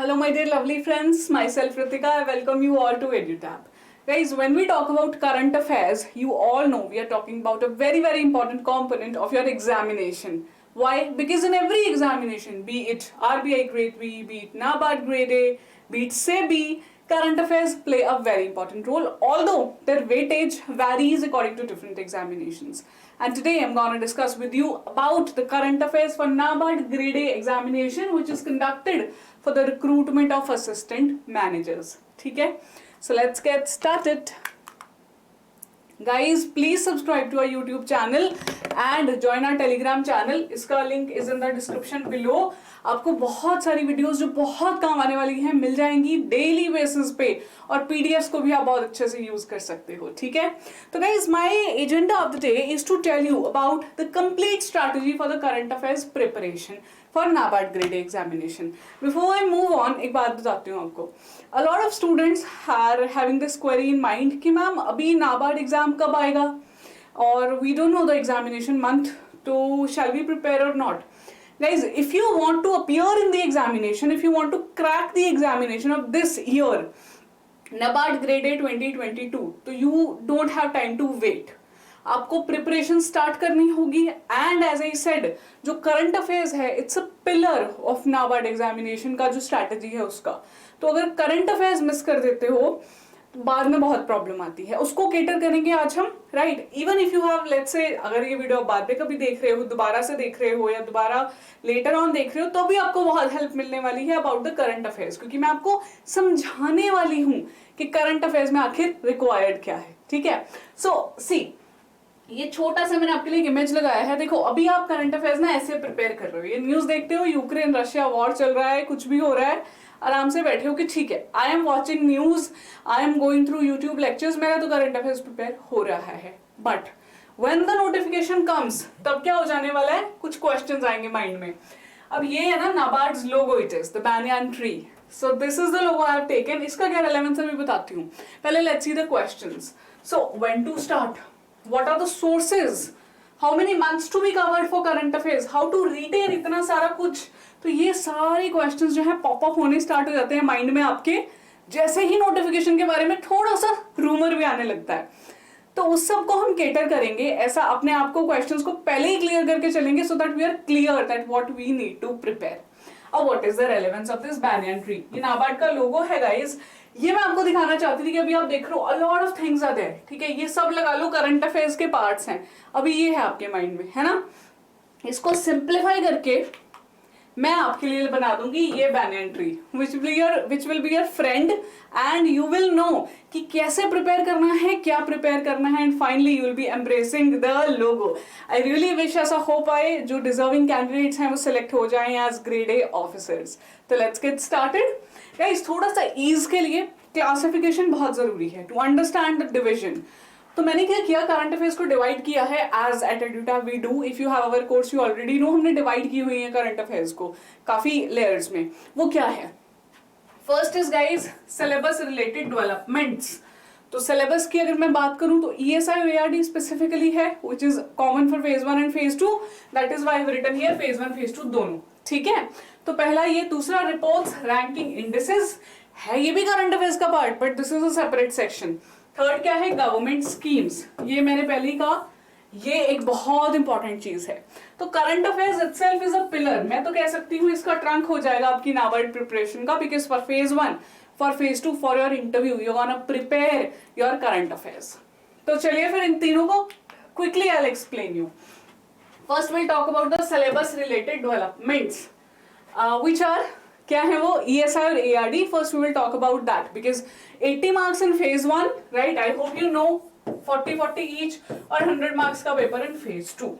Hello my dear lovely friends, myself Ritika, I welcome you all to EduTab. Guys, when we talk about current affairs, you all know we are talking about a very important component of your examination. Why? Because in every examination, be it RBI Grade B, be it NABARD Grade A, be it SEBI, current affairs play a very important role, although their weightage varies according to different examinations. And today I'm going to discuss with you about the current affairs for NABARD Grade A examination, which is conducted for the recruitment of assistant managers. Okay? So let's get started. Guys, please subscribe to our YouTube channel and join our Telegram channel. इसका link is in the description below. आपको बहुत सारी videos जो बहुत काम आने वाली हैं मिल जाएंगी डेली बेसिस पे, और पीडीएफ्स को भी आप बहुत अच्छे से यूज कर सकते हो. ठीक है, तो guys my agenda of the day is to tell you about the complete strategy for the current affairs preparation for NABARD grade examination. Before I move on, एक बात बताती हूँ आपको. A lot of students are having this query in mind कि ma'am अभी NABARD exam कब आएगा, और we don't know the examination month, तो शैल वी प्रिपेयर और not. Guys, if you want to appear in the examination, if you want to crack the examination of this year, NABARD Grade A 2022, तो you don't have time to wait. आपको preparation start करनी होगी. And as I said, जो current affairs है it's a pillar of NABARD examination का जो strategy है उसका. तो अगर करंट अफेयर्स मिस कर देते हो बाद में बहुत प्रॉब्लम आती है. उसको केटर करेंगे आज हम, right. Even if you have, let's say अगर ये वीडियो आप बाद में कभी देख रहे हो, दोबारा से देख रहे हो या दोबारा लेटर ऑन देख रहे हो, तो भी आपको बहुत हेल्प मिलने वाली है अबाउट द करंट अफेयर्स, क्योंकि मैं आपको समझाने वाली हूँ कि करंट अफेयर्स में आखिर रिक्वायर्ड क्या है. ठीक है, सो सी, ये छोटा सा मैंने आपके लिए इमेज लगाया है. देखो, अभी आप करंट अफेयर्स ना ऐसे प्रिपेयर कर रहे हो, ये न्यूज देखते हो, यूक्रेन रशिया वॉर चल रहा है, कुछ भी हो रहा है, आराम से बैठे हो कि ठीक है, I am watching news, I am going through YouTube lectures, मेरा तो करंट अफेयर्स प्रिपेयर हो रहा है. But when the notification comes, तब क्या हो जाने वाला है, कुछ क्वेश्चंस आएंगे माइंड में. अब ये है ना NABARD's logo, it is the banyan tree. So this is the logo I have taken. इसका क्या रेलेवेंस है मैं बताती हूँ. पहले let's see the questions. So when to start, what are the sources, how many months to be covered for current affairs, how to retain, इतना सारा कुछ. तो ये सारे क्वेश्चंस जो है पॉप अप होने स्टार्ट हो जाते हैं माइंड में आपके, जैसे ही नोटिफिकेशन के बारे में थोड़ा सा रूमर भी आने लगता है. तो उस सब को हम केटर करेंगे, ऐसा अपने आप को क्वेश्चंस को पहले ही क्लियर करके चलेंगे, so that we are clear that what we need to prepare. अब what is the relevance of this banyan tree. ये नाबार्ड का लोगो है गाइस. ये मैं आपको दिखाना चाहती थी कि अभी आप देख रहे हो a lot of things are there. ठीक है, ये सब लगा लो करंट अफेयर्स के पार्ट्स हैं. अभी ये है आपके माइंड में, है ना. इसको सिंप्लीफाई करके मैं आपके लिए बना दूंगी ये banyan tree, which will be your friend, and you will know कि कैसे प्रिपेयर करना है, क्या प्रिपेयर करना है, and finally you will be embracing the logo. I really wish, ऐसा हो पाए जो डिजर्विंग कैंडिडेट्स हैं वो सिलेक्ट हो जाएं as grade A officers. तो let's get started. गाइस, थोड़ा सा ईज के लिए क्लासिफिकेशन बहुत जरूरी है टू अंडरस्टैंड द डिविजन. तो मैंने क्या किया, करंट अफेयर्स को डिवाइड किया है as at EduTab we do. If you have our course you already know, हमने डिवाइड की हुई है करंट अफेयर्स को काफी लेयर्स में. वो क्या है, first is guys syllabus related developments. तो सिलेबस की अगर मैं बात करूं तो ESI और ARD स्पेसिफिकली है, which is common for phase 1 and phase 2. That is why I have written here phase 1 phase 2 दोनों. ठीक है, तो पहला ये. दूसरा रिपोर्ट्स रैंकिंग इंडिसेस है, ये भी करंट अफेयर्स का part, but this is a separate section. Third क्या है, गवर्नमेंट स्कीम्स. ये मैंने पहले ही कहा, ये एक बहुत इंपॉर्टेंट चीज है. तो current affairs itself is a pillar. मैं तो कह सकती हूँ इसका ट्रंक हो जाएगा आपकी नाबार्ड प्रिपरेशन का, because for phase 1, for phase 2, for your interview you gonna prepare your current affairs. तो चलिए फिर इन तीनों को quickly I will explain you. First will talk about the syllabus related developments, which are, क्या है वो, ESI और ARD. First we will talk about that because 80 marks in phase 1, right. I hope you know 40-40 each, और 100 marks का paper in phase 2.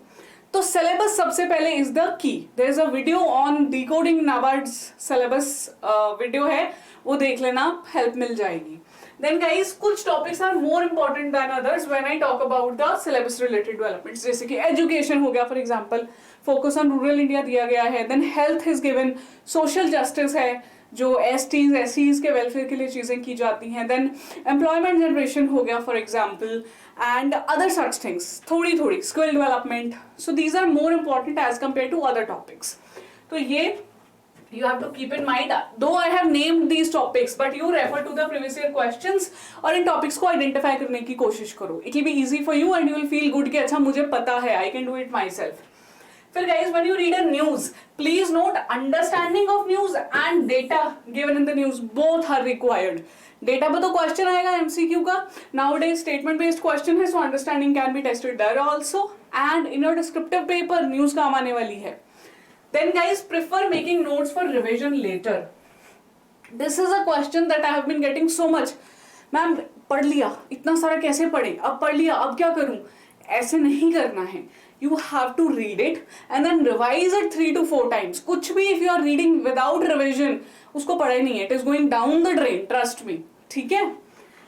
तो syllabus सबसे पहले is the key. There is a video on decoding NABARD's syllabus, video है, वो देख लेना, help मिल जाएगी. Then guys, कुछ topics are more important than others when I talk about the syllabus related developments, जैसे कि एजुकेशन हो गया, for example focus on rural India दिया गया है. Then health is given, social justice है, जो STs SCs के वेलफेयर के लिए चीजें की जाती हैं. देन एम्प्लॉयमेंट जनरेशन हो गया for example, and other such things, थोड़ी थोड़ी skill development. So these are more important as compare to other topics. तो ये You have to keep in mind, though I have named these topics, but you refer to the previous year questions और इन topics को identify करने की कोशिश करो. It will be easy for you and you will feel good कि अच्छा मुझे पता है, I can do it myself. फिर guys, when you read a news, please note understanding of news and data given in the news both are required. Data पे तो question आएगा MCQ का. Nowadays statement based question है, so understanding can be tested there also. And in your descriptive paper news काम आने वाली है. Then guys, prefer making notes for revision later. This is a question that I have been getting so much. Ma'am पढ़ लिया, इतना सारा कैसे पढ़े, अब पढ़ लिया अब क्या करूं? ऐसे नहीं करना है. You have to read it and then revise it 3 to 4 times. कुछ भी if you are reading without revision, उसको पढ़े नहीं है. It is going down the drain. Trust me. ठीक है?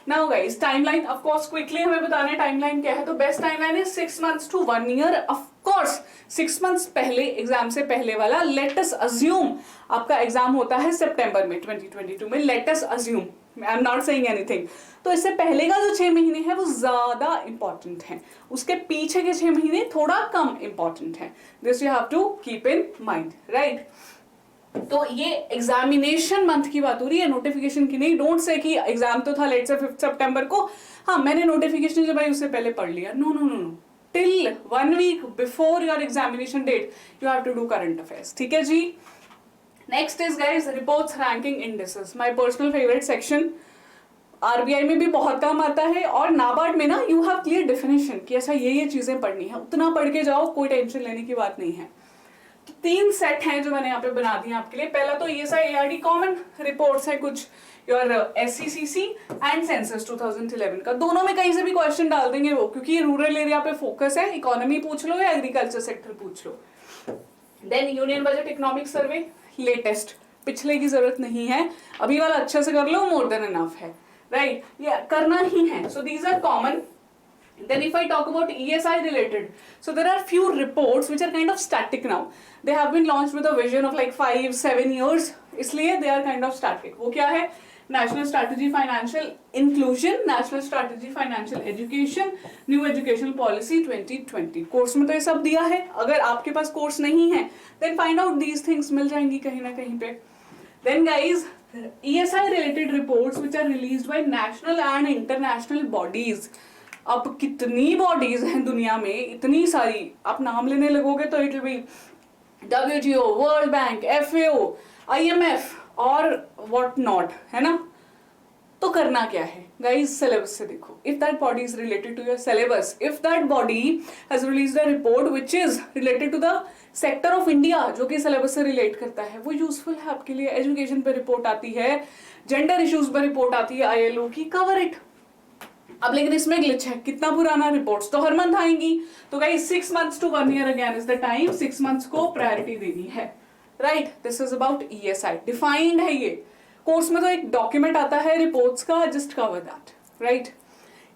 Now guys, timeline of course quickly हमें बताना है timeline क्या है. तो best timeline is 6 months to 1 year. Of course 6 months पहले एग्जाम से पहले वाला let us assume आपका एग्जाम होता है सितंबर में 2022 में. Let us assume, I am not saying anything. तो इससे पहले का जो 6 महीने है वो ज्यादा इंपॉर्टेंट है, उसके पीछे के 6 महीने थोड़ा कम इंपॉर्टेंट है. This you have to keep in mind, right. तो ये एग्जामिनेशन मंथ की बात हो रही है, नोटिफिकेशन की नहीं. डोंट से कि एग्जाम तो था लेट से 5 सितंबर को, हाँ मैंने नोटिफिकेशन जब आई उससे पहले पढ़ लिया. No no no no, till 1 week before your examination date you have to do current affairs. ठीक है जी. Next is guys reports ranking indexes, my personal favourite section. RBI में भी बहुत काम आता है और नाबार्ड में ना यू हैव क्लियर डेफिनेशन कि ऐसा ये चीजें पढ़नी है, उतना पढ़ के जाओ, कोई टेंशन लेने की बात नहीं है. तो 3 सेट हैं जो मैंने यहाँ पे बना दिए आपके लिए. पहला तो ESI ARD कॉमन रिपोर्ट्स है कुछ, योर SCCC एंड सेंसस 2011 का. दोनों में कहीं से भी क्वेश्चन डाल देंगे वो, क्योंकि ये रूरल एरिया पे फोकस है. इकोनॉमी पूछ लो या एग्रीकल्चर सेक्टर पूछ लो. Then union budget economic survey latest, पिछले की जरूरत नहीं है, अभी वाला अच्छे से कर लो, मोर देन इनफ है, राइट. ये करना ही है. So these are common. Then if I talk about ESI related, so there are few reports which are kind of static now. They have been launched with a vision of like 5-7 years, इसलिए they are kind of static. वो क्या है? National Strategy Financial Inclusion, National Strategy Financial Education, New Educational Policy 2020. Course में तो ये सब दिया है. अगर आपके पास कोर्स नहीं है then find out these things, मिल जाएंगी कहीं ना कहीं पे. Then guys, ESI related reports which are released by national and international bodies. अब कितनी बॉडीज हैं दुनिया में, इतनी सारी, आप नाम लेने लगोगे तो it will be WTO, world bank, FAO, IMF और व्हाट नॉट, है ना. तो करना क्या है गाइस, सिलेबस से देखो. If that body is related to your syllabus, if that body has released a report which is related to the sector of India, जो कि सिलेबस से रिलेट करता है, वो यूजफुल है आपके लिए. एजुकेशन पे रिपोर्ट आती है, जेंडर इश्यूज पे रिपोर्ट आती है ILO की, कवर इट. अब लेकिन इसमें ग्लिच है, कितना पुराना, रिपोर्ट्स तो हर मंथ आएंगी. तो guys 6 months to 1 year again is the time. 6 months को प्रायोरिटी देनी है, right. This is about ESI, defined है ये. कोर्स में तो एक डॉक्यूमेंट आता है रिपोर्ट्स का, जस्ट कवर दैट, राइट.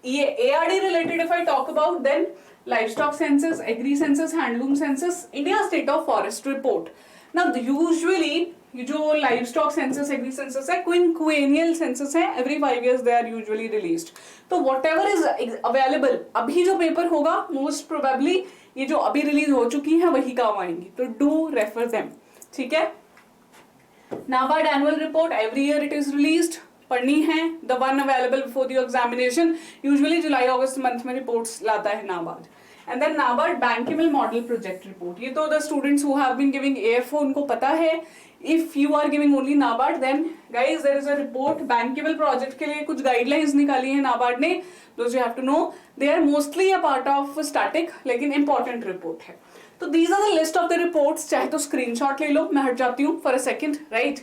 ये ARD related if I talk about, then livestock census, agri census, handloom census, India state of forest report. Now usually जो लाइवस्टॉक सेंसस, एग्री सेंसस है, quinquennial census है, every 5 years they are usually released. तो whatever is available, अभी जो paper होगा most probably ये जो अभी रिलीज हो चुकी है वही काम आएंगी. तो डू रेफर देम, ठीक है. NABARD annual report, every year it is released, पढ़नी है. The one available before the examination, usually July August month में रिपोर्ट्स लाता है NABARD. And then NABARD bankable model project report. ये तो the students who have been giving AFO उनको पता है. If you are giving only NABARD, then guys there is a report bankable project के लिए कुछ guidelines निकाली है NABARD ने. Those you have to know. They are mostly a part of static, लेकिन important report है. तो these are the list of the reports. चाहे तो screenshot ले लो, मैं हट जाती हूँ for a second, right?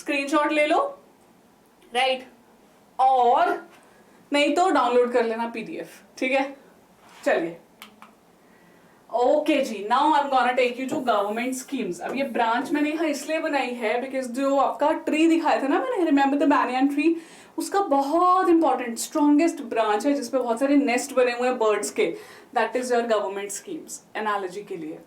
Screenshot ले लो, right? और नहीं तो download कर लेना PDF, ठीक है. चलिए. Okay ji, now I am gonna take you to government schemes. अब ये ब्रांच मैंने यहाँ इसलिए बनाई है बिकॉज जो आपका ट्री दिखाया था ना मैंने, रिमेंबर द बैनियन ट्री, उसका बहुत इंपॉर्टेंट स्ट्रॉन्गेस्ट ब्रांच है जिसपे बहुत सारे नेस्ट बने हुए हैं बर्ड्स के. That is your government schemes, analogy के लिए.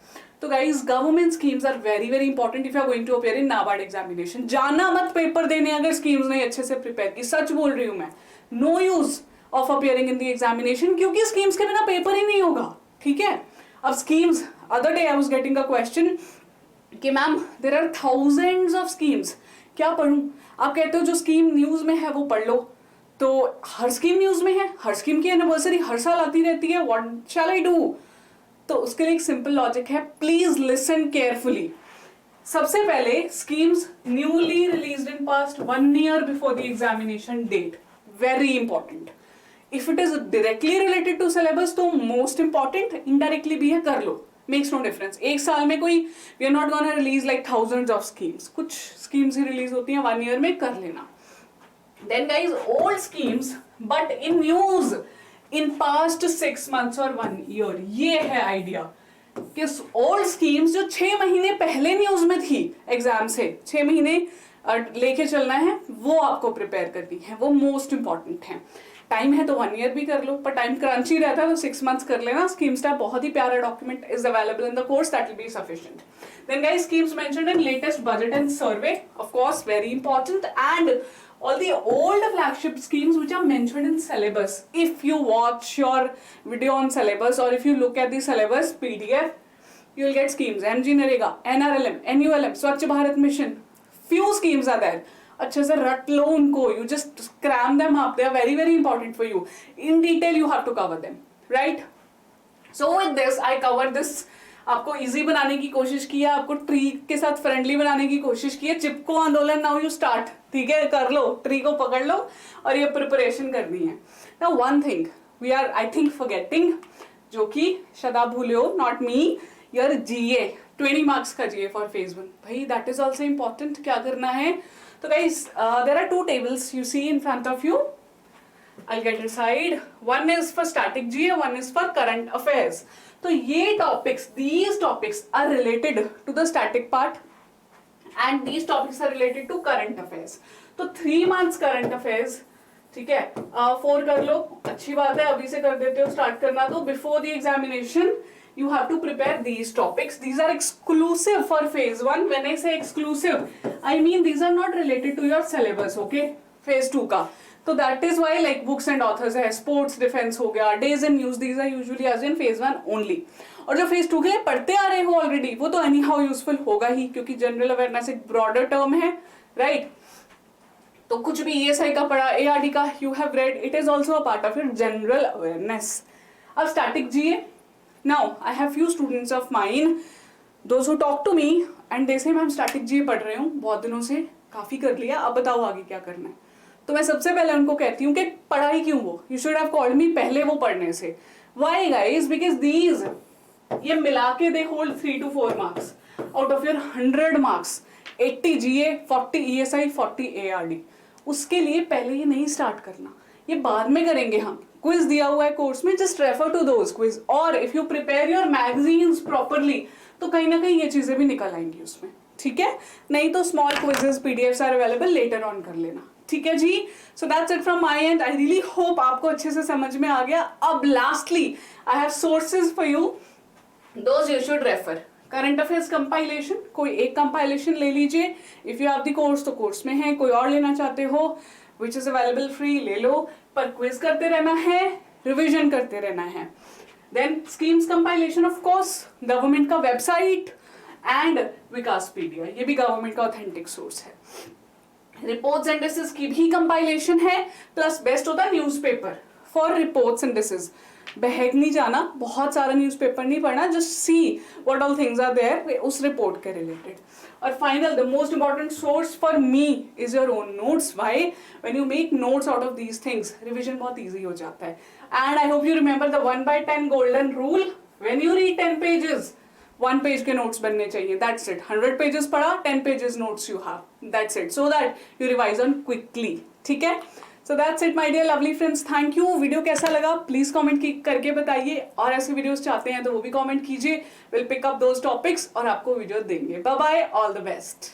तो guys government schemes are very very important if you are going to appear in NABARD examination. जाना मत पेपर देने अगर स्कीम्स नहीं अच्छे से प्रिपेयर की, सच बोल रही हूँ मैं. No use of appearing in the examination, क्योंकि स्कीम्स के बिना पेपर ही नहीं होगा, ठीक है. अब schemes, other day I was getting a question कि ma'am there are thousands of schemes, क्या पढूं? आप कहते हो जो स्कीम न्यूज में है वो पढ़ लो, तो हर स्कीम न्यूज में है, हर स्कीम की एनिवर्सरी हर साल आती रहती है, व्हाट शैल आई डू? तो उसके लिए एक सिंपल लॉजिक है, प्लीज लिसन केयरफुली। सबसे पहले schemes newly released in past 1 year before the examination date, very important. If it is directly related to syllabus तो मोस्ट इंपॉर्टेंट, इनडायरेक्टली भी है कर लो, मेक्स नो डिफरेंस। एक साल में कोई we are not gonna release like thousands of schemes, कुछ schemes ही रिलीज होती हैं 1 year में, कर लेना। Then guys old schemes but in news in past 6 months और 1 year, ये है आइडिया कि ओल्ड स्कीम्स जो 6 महीने पहले न्यूज में थी एग्जाम से, 6 महीने लेके चलना है, वो आपको प्रिपेयर करनी है, वो मोस्ट इंपॉर्टेंट है। टाइम है तो 1 year भी कर लो, पर टाइम क्रंची रहता है तो 6 months कर लेना। स्कीम स्टैप बहुत ही प्यारा document is available in the course, that will be sufficient. Then guys schemes mentioned in latest budget and survey, of course very important, and all the old flagship schemes which are mentioned in syllabus. If you watch your video on syllabus or if you look at the syllabus PDF, you will get schemes MG Narega, NRLM, NULM, Swachh Bharat Mission. Few schemes are there. अच्छे से रट लो उनको, you just cram them up, they are very very important for you. In detail you have to cover them, right? So with this I cover this, आपको easy बनाने की कोशिश की है, आपको ट्री के साथ फ्रेंडली बनाने की कोशिश की है। चिपको आंदोलन, नाउ यू स्टार्ट, ठीक है, कर लो, ट्री को पकड़ लो और ये प्रिपरेशन करनी है। Now one thing we are I think forgetting, जो कि शायद आप भूले हो, not me, your GA, 20 marks का जीए फॉर फेज 1, भाई दैट इज ऑल्सो इंपॉर्टेंट। क्या करना है? तो guys there are 2 tables you see in front of you. I'll get inside. One is for static GA, one is for current affairs. तो ये topics, these topics are related to the static part and these topics are related to current affairs. तो 3 months current affairs, ठीक है, 4 कर लो, अच्छी बात है, अभी से कर देते हो स्टार्ट करना। तो before the examination you have to prepare these topics. These are exclusive for phase 1. When I say exclusive, I mean these are not related to your syllabus, okay? phase 2 का, तो that is why like books and authors है, sports defence हो गया, days and news, these are usually as in phase 1 only. और जो phase 2 के लिए पढ़ते आ रहे हो ऑलरेडी, वो तो एनी हाउ यूजफुल होगा ही, क्योंकि जनरल अवेयरनेस एक ब्रॉडर टर्म है, राइट? तो कुछ भी ESI का पढ़ा, ARD का you have read, it is also a part of your general awareness. अब static GA, now I have few students of mine, those who talk to me and they say ma'am static GA पढ़ रहे हूँ बहुत दिनों से, काफी कर लिया, अब बताओ आगे क्या करना है। तो मैं सबसे पहले उनको कहती हूँ कि पढ़ाई क्यों वो, you should have called me पहले वो पढ़ने से। Why guys? बिकॉज दीज, ये मिला के they hold 3 to 4 marks out of your 100 marks, 80 GA, 40 ESI, 40 ARD। उसके लिए पहले ये नहीं स्टार्ट करना, ये बाद में करेंगे हम। क्विज दिया हुआ है कोर्स में, just refer to those quiz, और if you prepare your magazines properly तो कहीं ना कहीं ये चीजें भी निकल आएंगी उसमें, ठीक है? नहीं तो small quizzes PDFs are available, later on कर लेना, ठीक है जी? So that's it from my end. I really hope आपको अच्छे से समझ में आ गया। अब lastly I have sources for you, those you should refer. Current affairs compilation, कोई एक कंपाइलेशन ले लीजिए, if you have the course तो कोर्स में है, कोई और लेना चाहते हो विच इज अवेलेबल फ्री, ले लो, पर क्विज करते रहना है, रिविजन करते रहना है। Then schemes compilation, of course government का वेबसाइट एंड विकासपीडिया, ये भी गवर्नमेंट का ऑथेंटिक सोर्स है। रिपोर्ट्स एंड डिसेस की भी कंपाइलेशन है, प्लस बेस्ट होता है newspaper for reports and indices. बहक नहीं जाना, बहुत सारा न्यूज़पेपर नहीं पढ़ना, just see what all things are there उस रिपोर्ट के रिलेटेड। और final, the most important source for me is your own notes. Why? When you make notes out of these things, revision बहुत easy हो जाता है। And I hope you remember the 1/10 golden rule, when you read 10 pages, 1 page के notes बनने चाहिए, that's it. 100 pages पढ़ा, 10 pages notes you have, that's it, so that you revise on quickly, ठीक है? So that's it my dear lovely friends, thank you. Video कैसा लगा please comment करके बताइए, और ऐसे वीडियोस चाहते हैं तो वो भी कमेंट कीजिए, will pick up those topics और आपको वीडियो देंगे। Bye bye, all the best.